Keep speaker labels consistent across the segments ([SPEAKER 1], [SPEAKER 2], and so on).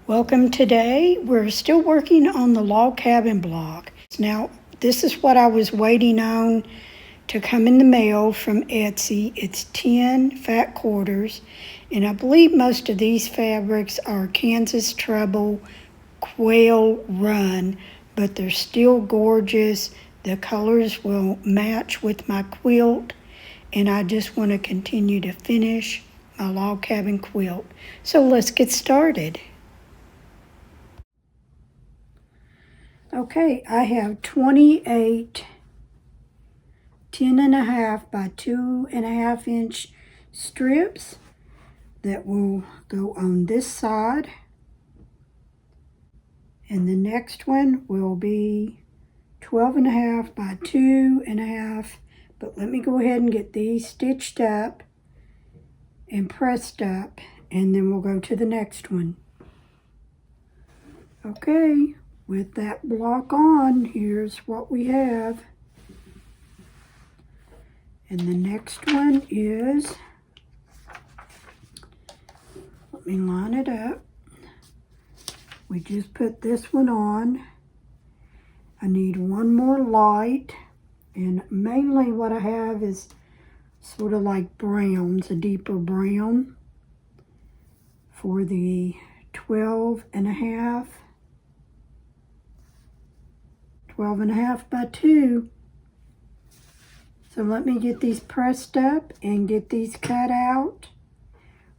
[SPEAKER 1] Welcome. Today we're still working on the log cabin block. Now this is what I was waiting on to come in the mail from Etsy. It's 10 fat quarters, and I believe most of these fabrics are Kansas Treble Quail Run, but they're still gorgeous. The colors will match with my quilt, and I just want to continue to finish my log cabin quilt. So let's get started. Okay, I have 28 10.5 by 2.5 inch strips that will go on this side, and the next one will be 12.5 by 2.5. But let me go ahead and get these stitched up and pressed up, and then we'll go to the next one. Okay, with that block on, here's what we have. And the next one is, let me line it up. We just put this one on. I need one more light, and mainly what I have is sort of like browns, a deeper brown for the 12.5 by 2. So let me get these pressed up and get these cut out.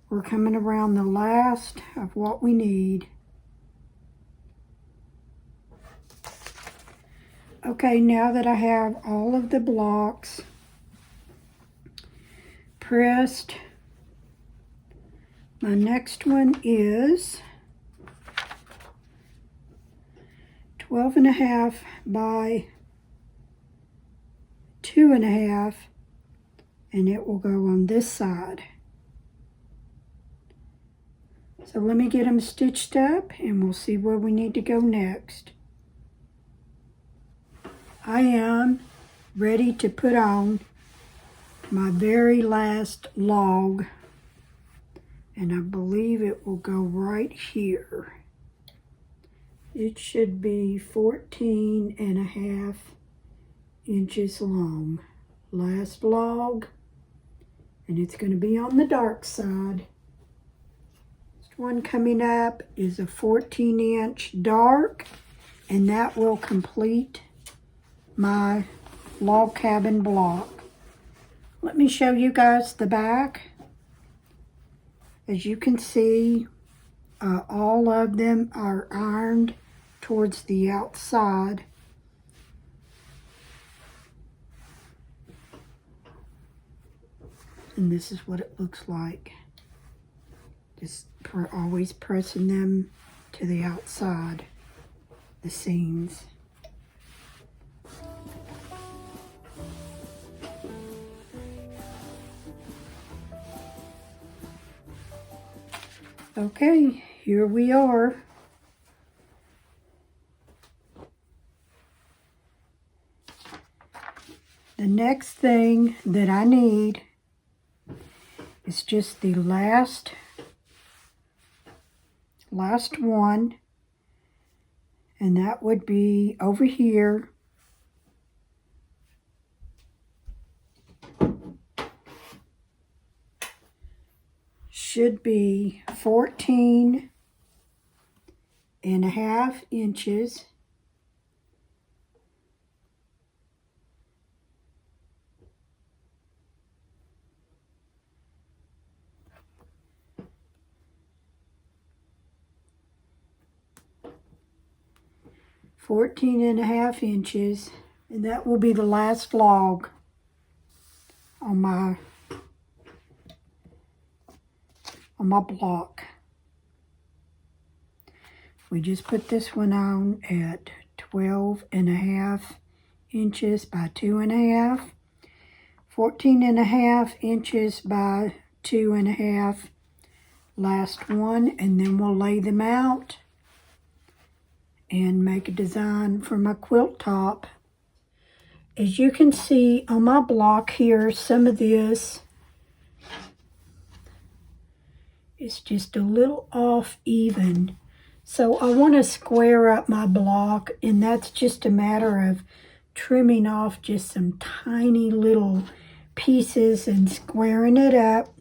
[SPEAKER 1] We're coming around the last of what we need. Okay, now that I have all of the blocks pressed, my next one is 12.5 by 2.5, and it will go on this side. So let me get them stitched up and we'll see where we need to go next. I am ready to put on my very last log, and I believe it will go right here. It should be 14.5 inches long. Last log, and it's going to be on the dark side. This one coming up is a 14-inch dark, and that will complete my log cabin block. Let me show you guys the back. As you can see, all of them are ironed towards the outside. And this is what it looks like. Just always pressing them to the outside, the seams. Okay, here we are. The next thing that I need is just the last one, and that would be over here. Should be 14.5 inches. And that will be the last log on my block. We just put this one on at 12.5 inches by 2.5, 14.5 inches by 2.5, last one, and then we'll lay them out and make a design for my quilt top. As you can see on my block here, some of this is just a little off even. So I want to square up my block, and that's just a matter of trimming off just some tiny little pieces and squaring it up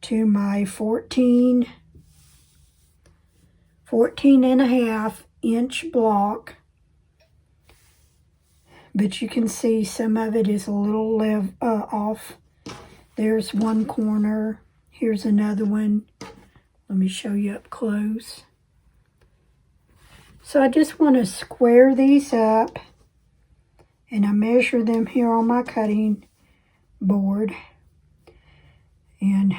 [SPEAKER 1] to my 14 and a half inch block. But you can see some of it is a little off. There's one corner. Here's another one. Let me show you up close. So I just want to square these up, and I measure them here on my cutting board, and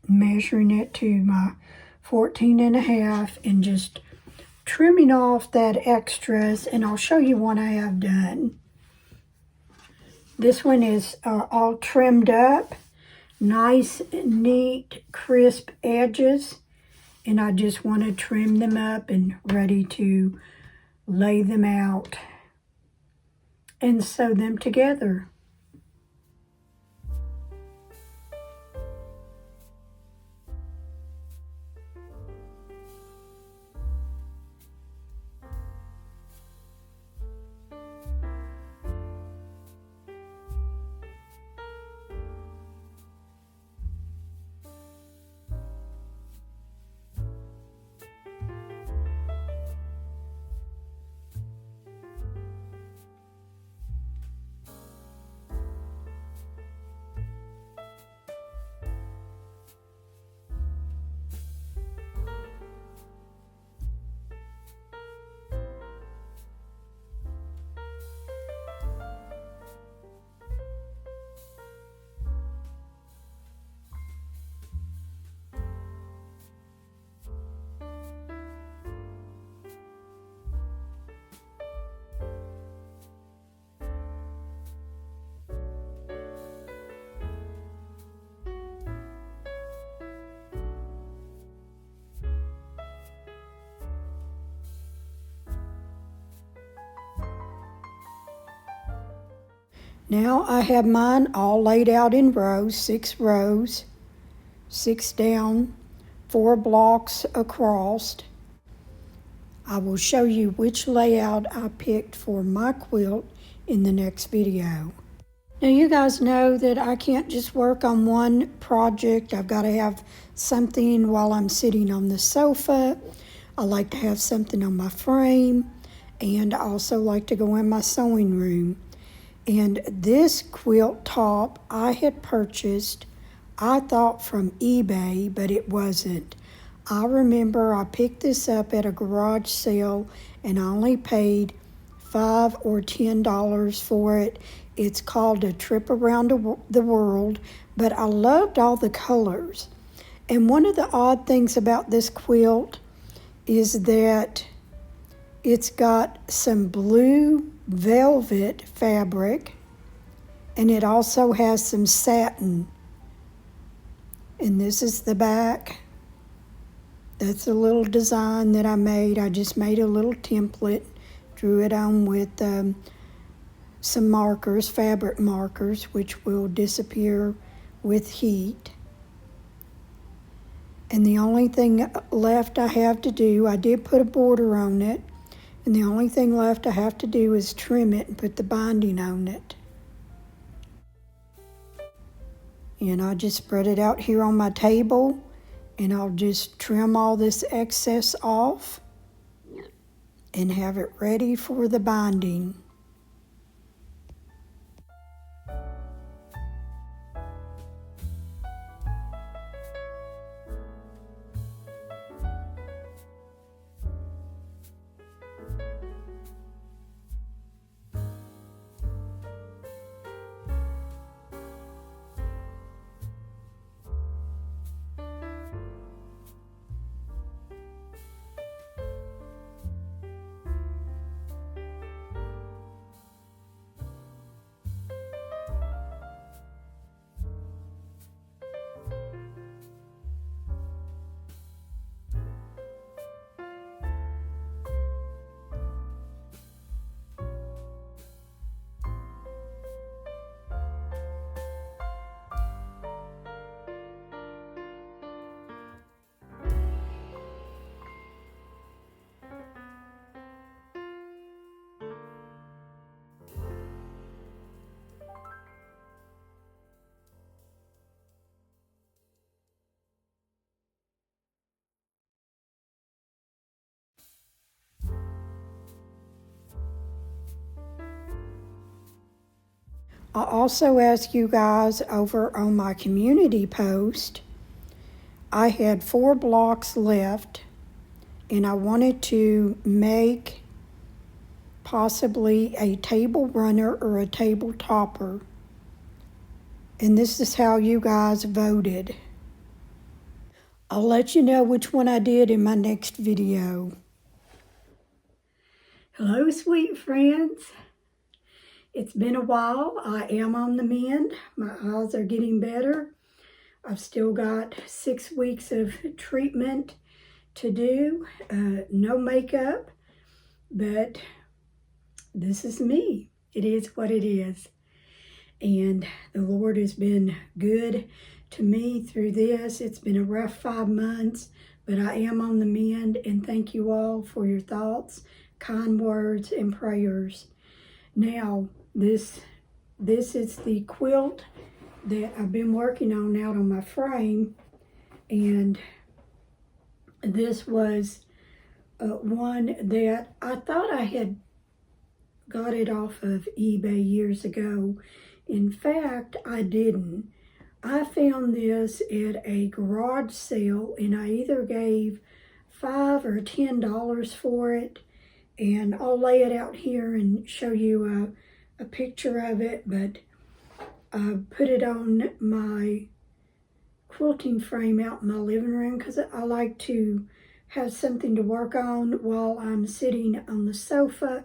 [SPEAKER 1] measuring it to my 14 and a half, and just trimming off that extras, and I'll show you what I have done. This one is all trimmed up, nice, neat, crisp edges, and I just want to trim them up and ready to lay them out and sew them together. Now I have mine all laid out in rows, 6 rows, 6 down, 4 blocks across. I will show you which layout I picked for my quilt in the next video. Now you guys know that I can't just work on one project. I've got to have something while I'm sitting on the sofa. I like to have something on my frame, and I also like to go in my sewing room. And this quilt top I had purchased, I thought from eBay, but it wasn't. I remember I picked this up at a garage sale, and I only paid $5 or $10 for it. It's called A Trip Around the World, but I loved all the colors. And one of the odd things about this quilt is that it's got some blue velvet fabric, and it also has some satin. And this is the back. That's a little design that I made. I just made a little template, drew it on with some markers, fabric markers, which will disappear with heat. And the only thing left I have to do, I did put a border on it, and the only thing left I have to do is trim it and put the binding on it. And I just spread it out here on my table, and I'll just trim all this excess off and have it ready for the binding. I also asked you guys over on my community post. I had 4 blocks left, and I wanted to make possibly a table runner or a table topper. And this is how you guys voted. I'll let you know which one I did in my next video. Hello, sweet friends. It's been a while. I am on the mend. My eyes are getting better. I've still got 6 weeks of treatment to do. No makeup, but this is me. It is what it is. And the Lord has been good to me through this. It's been a rough 5 months, but I am on the mend, and thank you all for your thoughts, kind words, and prayers. Now, this is the quilt that I've been working on out on my frame, and this was one that I thought I had got it off of eBay years ago. In fact, I didn't. I found this at a garage sale, and I either gave $5 or $10 for it, and I'll lay it out here and show you a picture of it, but I put it on my quilting frame out in my living room because I like to have something to work on while I'm sitting on the sofa,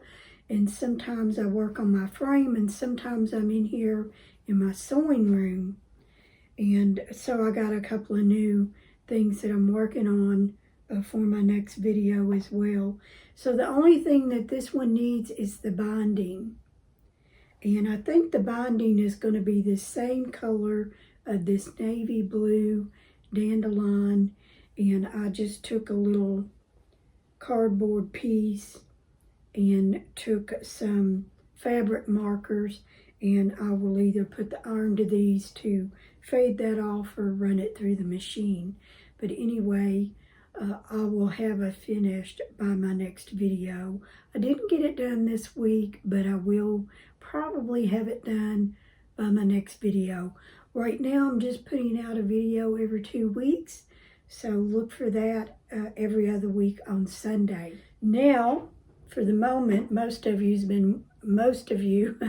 [SPEAKER 1] and sometimes I work on my frame, and sometimes I'm in here in my sewing room. And so I got a couple of new things that I'm working on for my next video as well. So the only thing that this one needs is the binding. And I think the binding is going to be the same color of this navy blue dandelion. And I just took a little cardboard piece and took some fabric markers, and I will either put the iron to these to fade that off or run it through the machine. But anyway, I will have it finished by my next video. I didn't get it done this week, but I will probably have it done by my next video. Right now, I'm just putting out a video every 2 weeks, so look for that every other week on Sunday. Now, for the moment, most of you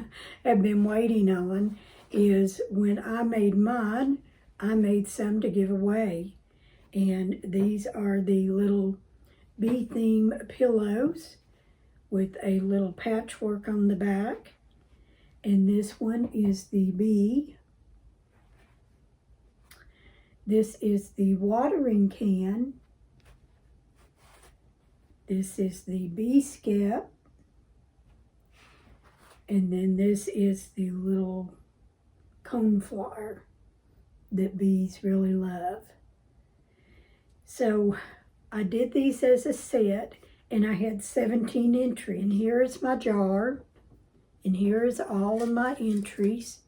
[SPEAKER 1] have been waiting on is when I made mine. I made some to give away, and these are the little bee theme pillows with a little patchwork on the back, and this one is the bee. This is the watering can. This is the bee skip. And then this is the little coneflower that bees really love. So I did these as a set, and I had 17 entries. And here is my jar, and here is all of my entries.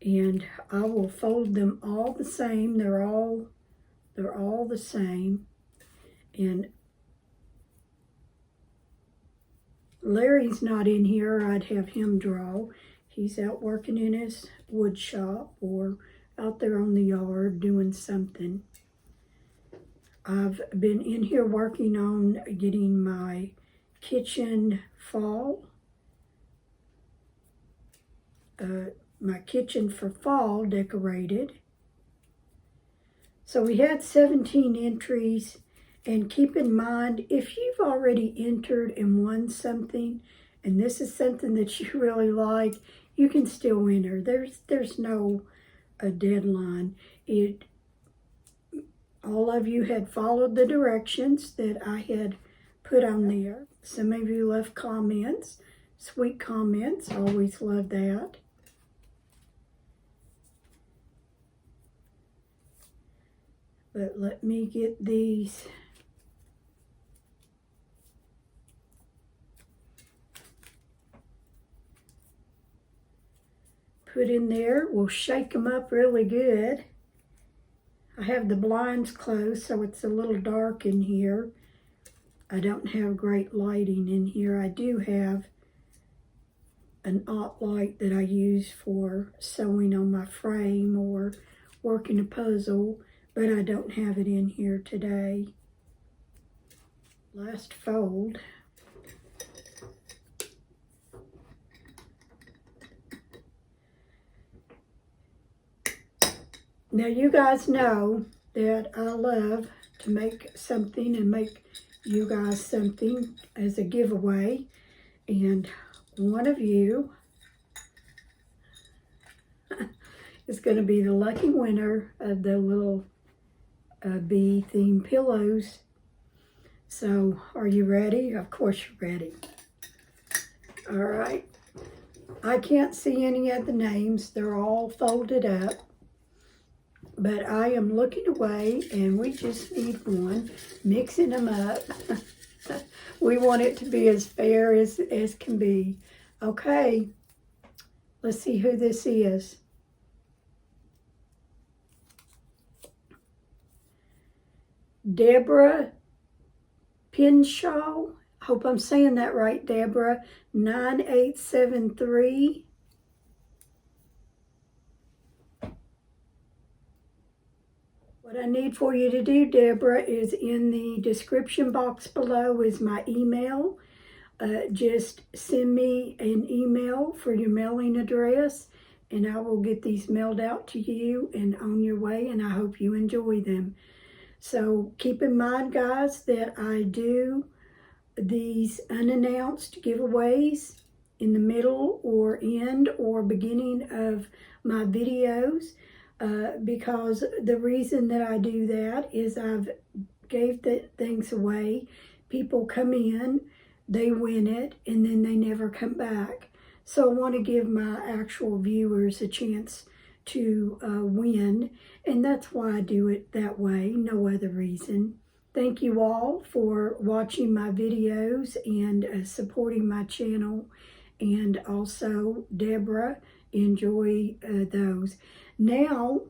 [SPEAKER 1] And I will fold them all the same. They're all the same. And Larry's not in here. I'd have him draw. He's out working in his wood shop or out there on the yard doing something. I've been in here working on getting my kitchen fall. My kitchen for fall decorated. So we had 17 entries, and keep in mind, if you've already entered and won something, and this is something that you really like, you can still enter. There's no deadline. All of you had followed the directions that I had put on there. Some of you left comments, sweet comments. Always love that. But let me get these put in there. We'll shake them up really good. I have the blinds closed, so it's a little dark in here. I don't have great lighting in here. I do have an alt light that I use for sewing on my frame or working a puzzle, but I don't have it in here today. Last fold. Now you guys know that I love to make something and make you guys something as a giveaway, and one of you is going to be the lucky winner of the little bee themed pillows. So are you ready? Of course you're ready. All right. I can't see any of the names. They're all folded up. But I am looking away, and we just need one, mixing them up. We want it to be as fair as can be. Okay, let's see who this is. Deborah Pinshaw. Hope I'm saying that right, Deborah. 9873. What I need for you to do, Deborah, is in the description box below is my email. Just send me an email for your mailing address, and I will get these mailed out to you and on your way, and I hope you enjoy them. So keep in mind, guys, that I do these unannounced giveaways in the middle or end or beginning of my videos. Because the reason that I do that is I've gave the things away. People come in, they win it, and then they never come back. So I want to give my actual viewers a chance to win, and that's why I do it that way, no other reason. Thank you all for watching my videos and supporting my channel, and also Deborah, enjoy those. Now,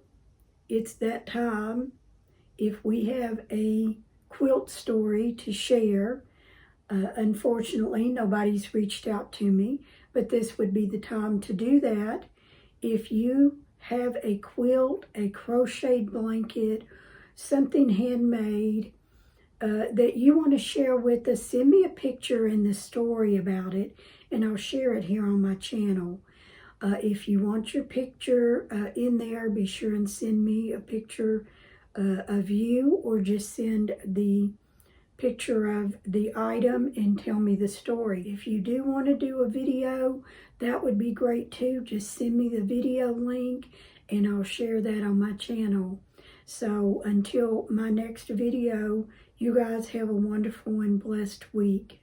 [SPEAKER 1] it's that time. If we have a quilt story to share, unfortunately, nobody's reached out to me, but this would be the time to do that. If you have a quilt, a crocheted blanket, something handmade that you want to share with us, send me a picture and the story about it, and I'll share it here on my channel. If you want your picture in there, be sure and send me a picture of you, or just send the picture of the item and tell me the story. If you do want to do a video, that would be great too. Just send me the video link and I'll share that on my channel. So until my next video, you guys have a wonderful and blessed week.